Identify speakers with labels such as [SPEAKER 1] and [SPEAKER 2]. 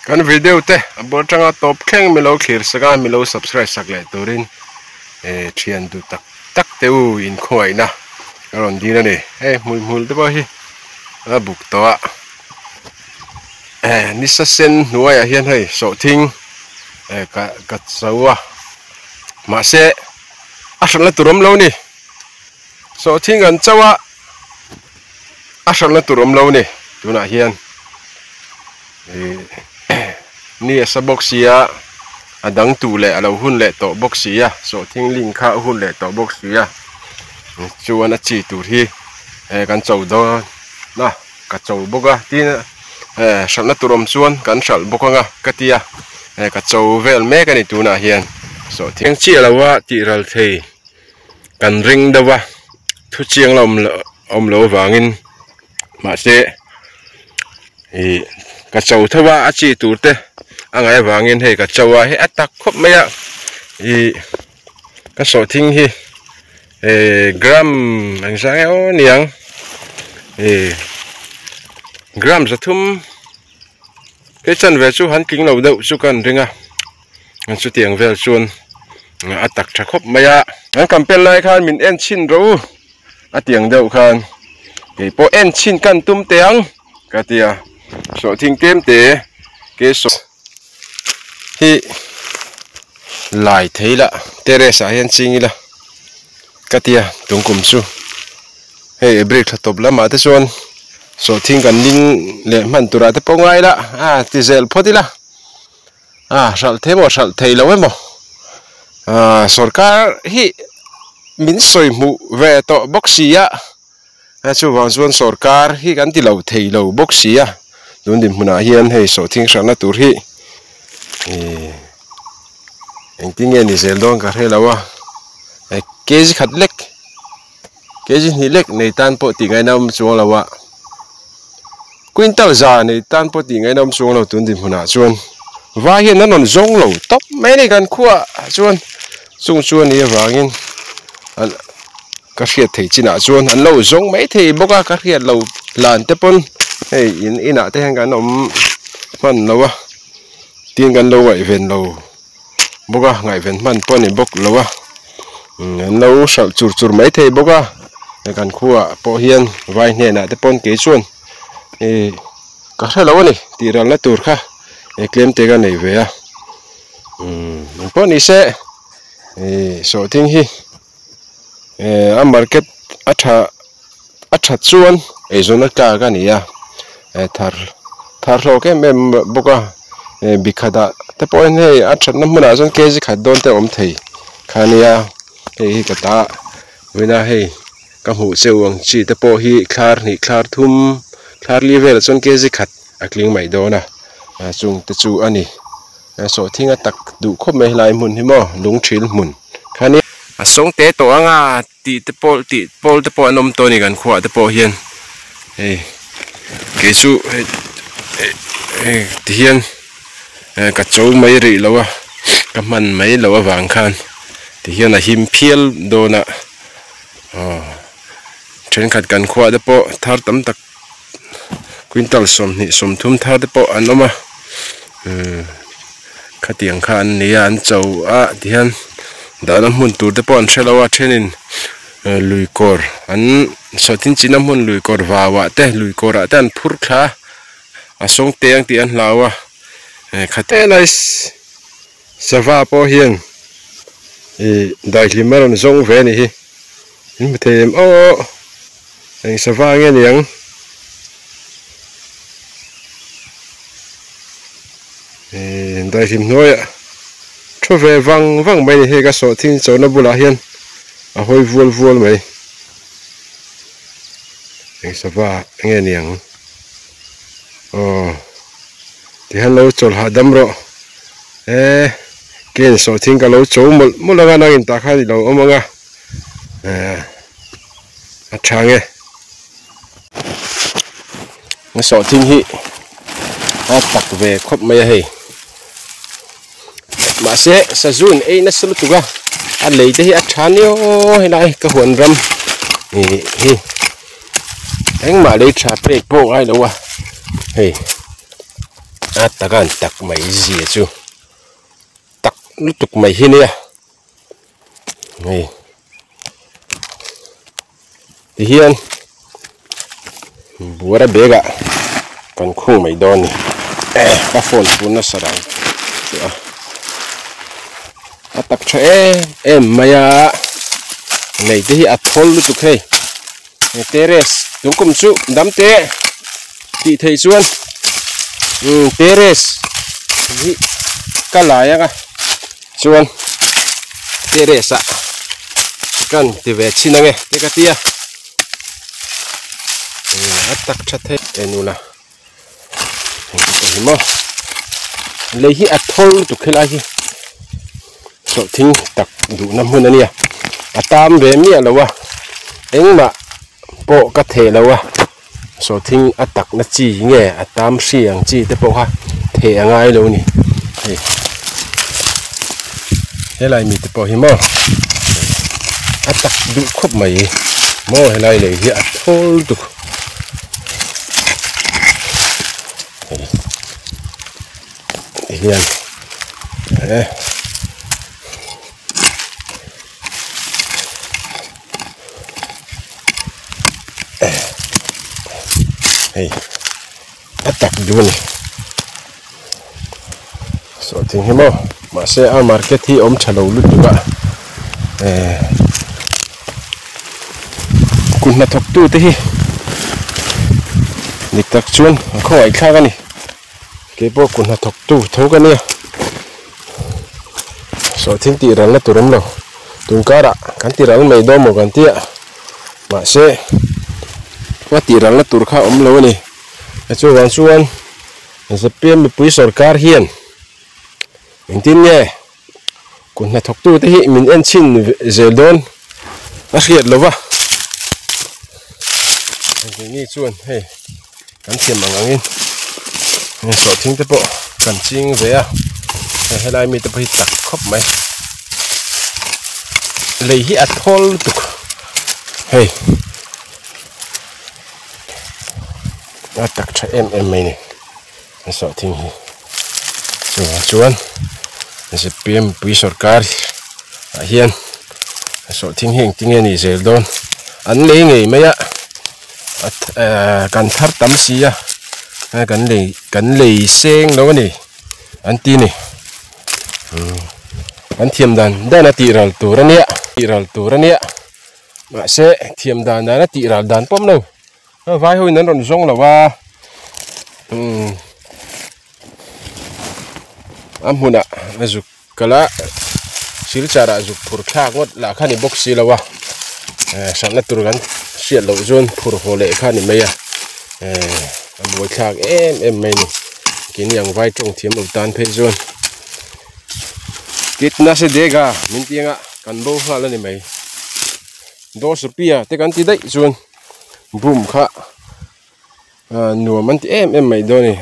[SPEAKER 1] kan video te bor changa top kheng milo khir saka milo subscribe sak le turin thian du tak tak teu in khoi na ron di na ni mul mul te ba hi a buk to a ni sa sen nuai a hian hei so thing ka chawa ma se a san la turom lo ni so thing an chawa a san la turom lo ni tuna hian ni sa boxia adang tu le alo hun le to boxia so thing ling kha hun le to boxia chuan a chi tur hi kan chau do na ka chau boga tin salna turom chuan kan sal bokanga katia ka chau vel me kan tu na hian so thing chi alawa ti ral thei kan ring dawa thu chiang om lo wangin ma se ka chau thawa a chi turte angai wangin hei ka chawa he atak khop maya ka so thing hi gram ang sang o niang gram zathum ke chan ve chu han king lo deuh chu kan ringa an chu tiang vel chuan atak tha khop maya an campaign lai khan min en chin ro a tiang deuh khan ke po en chin kan tum teang ka tia so thing tem te ke so hi lai theila teresa hian chingila katia tungkum chu hey break thatop lama te chon so thing kan ning le man tura te pongai la tizel photila sal themo sal theilo emo sarkar hi min soi mu ve to boxia chu wang chuan sarkar hi kan ti lo theilo boxia dun dim huna hian hei so thing sana tur hi engting ni zel don ka helawa keji khat lek keji ni lek nei tan po ti ngai nam chuang lawa quintal za nei tan po ti ngai nam chuang lo tun dim huna chuan wa hian nan on zong lo top mai nei kan khuwa chuan chung chuan ni wangin ka hriat thei china chuan an lo zong mai thei boka ka hriat lo lan te pon hei ina te hang kan om man lawa tin kan lo wai ven lo boka ngai ven man pon ni bok lawa no sal chur chur mai thei boka kan khuwa po hian vai hne na te pon ke chuan ka hre lo ni ti ral na tur kha klem te ga nei ve a pon ni se so thing hi a market atha chuan zona ka ga ni ya thar lo ke mem boka bikhada te point hei atha na muna zon keji khat don te om thei khania hei kata wena hei ka hu sewang chi te po hi khlar ni khlar thum khlar level chon keji khat akling mai dona chung te chu ani so thinga tak du khop mai lai mun hi mo lung thil mun khani asong te to anga ti te pol te po anom to ni kan khwa te po hian hei ke chu ti hian ka chou mai ri lawa ka man mai lawa wang khan ti hian a him phial dona then khat kan khwa de po thar tam tak quintal som thum thar de po anoma khatiang khan ni an chou a ti hian dana mun tur de po an thelawa thenin luikor an sotin chinam mun luikor wawa te luikor a tan phur kha asong teang ti an lawa khate nice sava po hian dai limaron zong ve ni hi in them ang sava nge niang dai lim noya thove wang mai ni he ka so thin chona bula hian a hoi vuol mai ang sava nge niang thì hello chol ha damro ken so thing ka lo chou mulanga na in ta kha di lo omanga athange so thing hi tak ve khop mai hei ma se sajun na sulu tuga a lei te hi athanio hi nai ka huan ram hi eng ma le tra pe po ai lo wa hei takan tak mai gì chứ tak lúc tục mai hi nè này thì hiền bùa ra bê gạ còn khung mày đòn nè các phone phun nó sờ đằng tắc cho em mày à này thì thol lúc tục hay teres đúng cùng su đám té chị thầy xuân teres cá lại á xuân teres ạ cần thì về xin nghe thế cái tia tắc chặt thế em nula mà lấy hi thol tụ khai lại sợ thinh tắc đủ năm hơn nè tam về mía là wa anh mà bộ cái thể là wa sợ thinh tắc nó chỉ nghe tam xiang chỉ để bộ ha thể ngay đâu nè thế lại mình bộ hi mà tắc đủ khóc mày mà thế này lấy hi thol tụ hiền tắc luôn so tiếng hiếm mà sẽ ở market thì ôm chả đầu luôn được ạ cũng là thọc tu thế đi tắc chuôn không ai khác cái này cái bộ cũng là thọc tu thấu cái này so tiếng tì rằng là tụi nó tụi cá đã cắn tì rằng mày đo một cắn tía mà sẽว่าตีรังละตุรข้าอมโลนี่ช่วยวันส่วนจะเปลี่ยนไปปุ๋ยสอดการเฮียนอย่างที่นี่คุณนักทกตู้ที่มินเอ็นชินเจลดอนนักเรียนหรอวะอย่างนี้ส่วนเฮ้กันเทียมบางอย่างนี้สอดทิ้งแต่ปะกันจริงเสียให้ได้มีแต่ไปตักครบไหมเลยที่อัดทอลตุกเฮ้ตักใช้เอ็มนี่สอดทิ้งชวนจะเปลี่ยนปุ๋ยสอดการเฮียนสอดทิ้งเฮงทิ้งนี่เสียโดนอันนี้ไงไม่อะกันทัดตั้มสีอะกันเลยเซ็งแล้วนี่อันที่นี่อันเทียมดันได้นาทีรัลตัวนี้มาเสะเทียมดันได้นาทีรัลดันป้อมเนาะไว้หุ่นนั้นรอนซงหรอว่าหุ่นอ่ะจุกกะละสิริจาระจุกผูกขากงดละข้านี่บ็อกซี่แล้ววะสันนัดตัวกันเสียเหล่าจนผูกหัวเละข้านี่ไม่อะบวยขากเอ็มไม่นี่กินอย่างไว้ตรงเทียมอุตานเพชรจนกินน่าเสียเด็กอ่ะมินเตียงอ่ะกันโบ้ข้าแล้วนี่ไม่โดสเปียแต่กันที่ได้จนบุ้มค่ะหนัวมันเอ็มไม่โดนนี่